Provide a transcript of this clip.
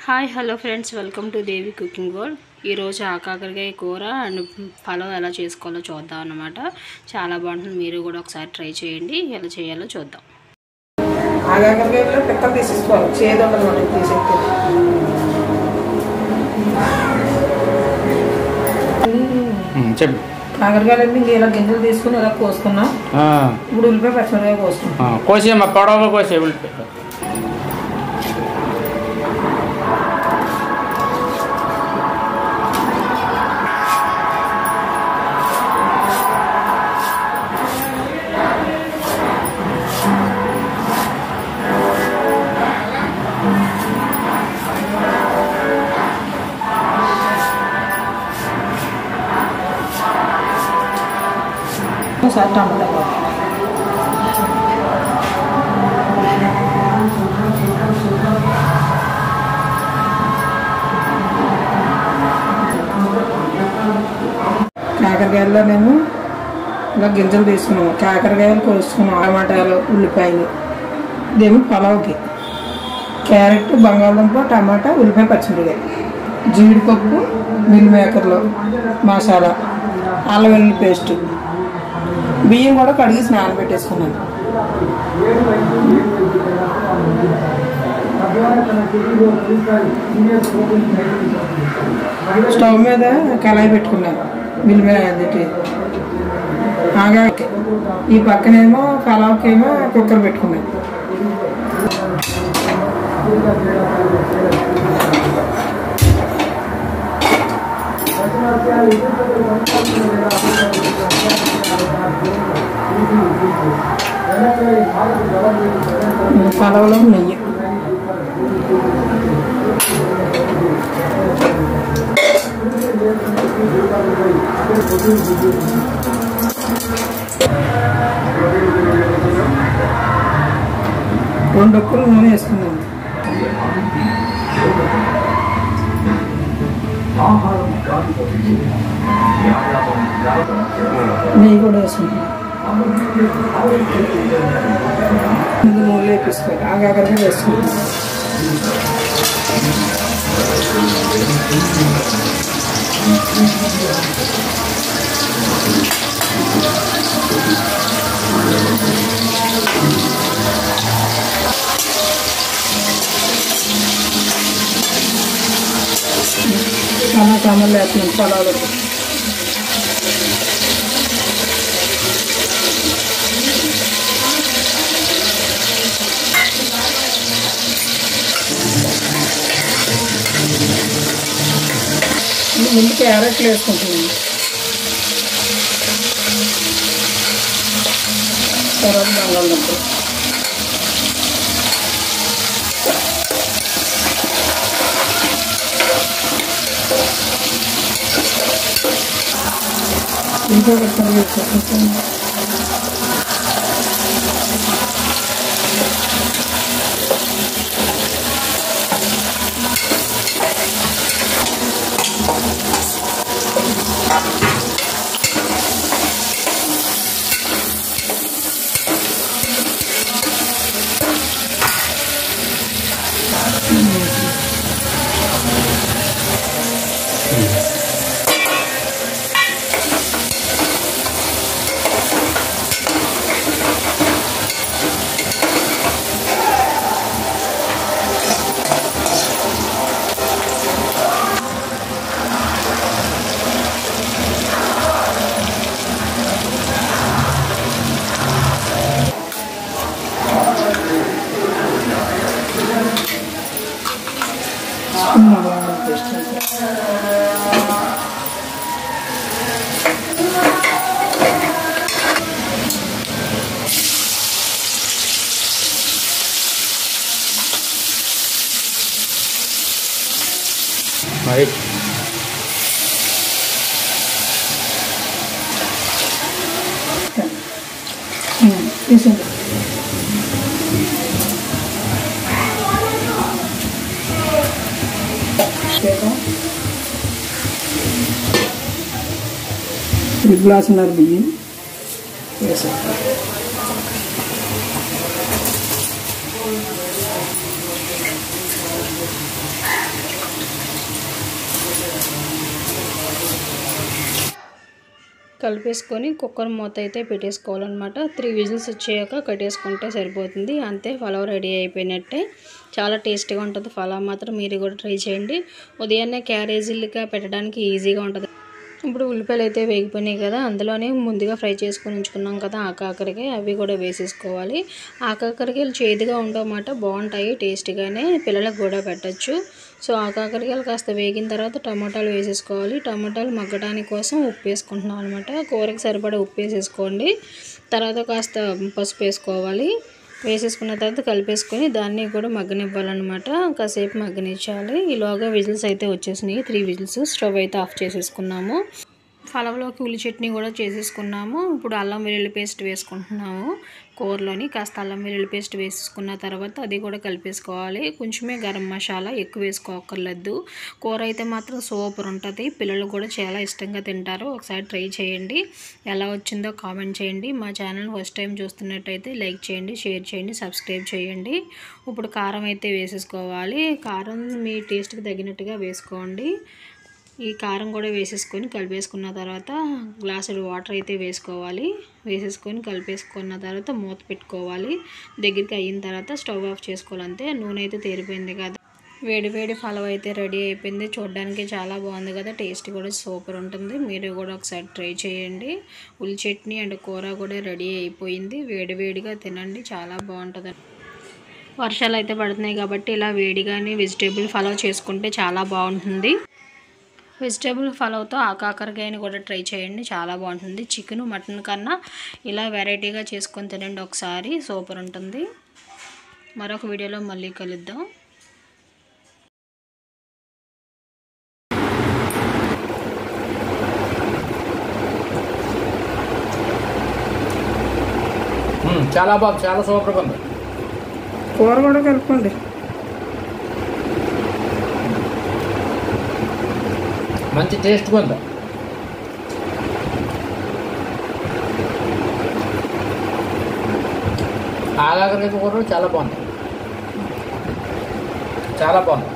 Hi hello friends, welcome to Devi cooking world. ఈరోజు ఆకాకరకాయ కూర and pulao ఎలా చేసుకోవాలో చూద్దాం అన్నమాట. చాలా బాగుంటుంది, మీరు కూడా ఒకసారి ట్రై చేయండి. ఎలా చేయాలో చూద్దాం. ఆకాకరకాయలో పిక్కలు తీసేసుకోవాలి, చేదు ఉండదు మనకి తీసేస్తే. చెప్పు. కాకరకాయలన్నీ ఇలా గింజలు తీసుకుని ఇలా కోసుకున్నాం. ఇప్పుడు ఉల్లిపాయ పచ్చిమిరకాయ కోసుకున్నాం. కోసేమ్మా, పొడవుగా కోసే ఉల్లిపాయ. ఒకసారి టమాటా కాకరకాయల్లోనేమో ఇలా గింజలు తీసుకున్నాము, కాకరకాయలు కోసుకున్నాం, టమాటాలు, ఉల్లిపాయలు. ఇదేమో పలావ్కి క్యారెట్, బంగాళదుంప, టమాటా, ఉల్లిపాయ, పచ్చిమిరకాయ, జీడిపప్పు, మిల్ మేకర్లు, మసాలా, అల్లం వెల్లుల్లి పేస్ట్, బియ్యం కూడా కడిగి స్నానం పెట్టేసుకున్నాను. స్టవ్ మీద కళాయి పెట్టుకున్నాను. మిల్లిమిర్చి ఆగాకి ఈ పక్కనేమో పలావ్కేమో కుక్కర్ పెట్టుకున్నాను. పలావ్లో నెయ్యి, రెండు ఒక్కలు నూనె వేసుకున్నాను. నెయ్యి కూడా వేసుకుంటాను. నూనె వేపిస్తాను, ఆగాకరగా వేసుకుంటాను. సామాన్లు వేస్తున్నాను పొలాలకు. ముందు క్యారెట్లు వేసుకుంటున్నాను, తర్వాత బంగాళదుంప. ఇంకా ఒకసారి వేసుకుంటాను. Baik. Di gelas biyin biasa. కలిపేసుకొని కుక్కర్ మూత అయితే పెట్టేసుకోవాలన్నమాట. 3 విజిల్స్ వచ్చాక కట్టేసుకుంటే సరిపోతుంది. అంతే, పలావ్ రెడీ అయిపోయినట్టే. చాలా టేస్టీగా ఉంటుంది పలావ్ మాత్రం. మీరు కూడా ట్రై చేయండి. ఉదయాన్నే క్యారేజీలుగా పెట్టడానికి ఈజీగా ఉంటుంది. ఇప్పుడు ఉల్లిపాయలు అయితే వేగిపోయినాయి కదా, అందులోనే ముందుగా ఫ్రై చేసుకొని ఉంచుకున్నాం కదా ఆకాకరకాయ, అవి కూడా వేసేసుకోవాలి. ఆకాకరకాయలు చేదుగా ఉండవన్నమాట, బాగుంటాయి టేస్టీగానే, పిల్లలకు కూడా పెట్టచ్చు. సో ఆకాకరకాయలు కాస్త వేగిన తర్వాత టమాటాలు వేసేసుకోవాలి. టమాటాలు మగ్గడానికి కోసం ఉప్పు వేసుకుంటున్నాం అనమాట. కూరకి సరిపడా ఉప్పు వేసేసుకోండి. తర్వాత కాస్త పసుపు వేసుకోవాలి. వేసేసుకున్న తర్వాత కలిపేసుకొని దాన్ని కూడా మగ్గనివ్వాలన్నమాట. కాసేపు మగ్గనిచ్చాలి. ఈలోగా విజిల్స్ అయితే వచ్చేసినాయి, 3 విజిల్స్. స్టవ్ అయితే ఆఫ్ చేసేసుకున్నాము. పలావ్లోకి ఉల్లి చట్నీ కూడా చేసేసుకున్నాము. ఇప్పుడు అల్లం వెల్లుల్లి పేస్ట్ వేసుకుంటున్నాము. కూరలోని కాస్త అల్లం వెల్లుల్లి పేస్ట్ వేసుకున్న తర్వాత అది కూడా కలిపేసుకోవాలి. కొంచెమే గరం మసాలా, ఎక్కువ వేసుకోక్కర్లేదు. కూర అయితే మాత్రం సూపర్ ఉంటుంది. పిల్లలు కూడా చాలా ఇష్టంగా తింటారు. ఒకసారి ట్రై చేయండి. ఎలా వచ్చిందో కామెంట్ చేయండి. మా ఛానల్ ఫస్ట్ టైం చూస్తున్నట్టయితే లైక్ చేయండి, షేర్ చేయండి, సబ్స్క్రైబ్ చేయండి. ఇప్పుడు కారం అయితే వేసేసుకోవాలి. కారం మీ టేస్ట్కి తగినట్టుగా వేసుకోండి. ఈ కారం కూడా వేసేసుకొని కలిపేసుకున్న తర్వాత గ్లాసుడు వాటర్ అయితే వేసుకోవాలి. వేసేసుకొని కలిపేసుకున్న తర్వాత మూత పెట్టుకోవాలి. దగ్గరికి అయిన తర్వాత స్టవ్ ఆఫ్ చేసుకోవాలి. అంతే, నూనె అయితే తేరిపోయింది కదా. వేడి వేడి పలావ్ అయితే రెడీ అయిపోయింది. చూడడానికి చాలా బాగుంది కదా, టేస్ట్ కూడా సూపర్ ఉంటుంది. మీరు కూడా ఒకసారి ట్రై చేయండి. ఉల్లి చట్నీ అండ్ కూర కూడా రెడీ అయిపోయింది. వేడి వేడిగా తినండి, చాలా బాగుంటుంది. వర్షాలు అయితే పడుతున్నాయి కాబట్టి ఇలా వేడిగానే వెజిటేబుల్ పలావ్ చేసుకుంటే చాలా బాగుంటుంది. వెజిటేబుల్ పలావ్తో ఆకాకరకాయని కూడా ట్రై చేయండి, చాలా బాగుంటుంది. చికెన్ మటన్ కన్నా ఇలా వెరైటీగా చేసుకొని తినండి ఒకసారి, సూపర్ ఉంటుంది. మరొక వీడియోలో మళ్ళీ కలుద్దాం. చాలా బాగుంది, చాలా సూపర్గా ఉంది. కూర కూడా కలుపుకోండి. మంచి టేస్ట్గా ఉంది. ఆకాకరకాయ కూర చాలా బాగుంది, చాలా బాగుంది.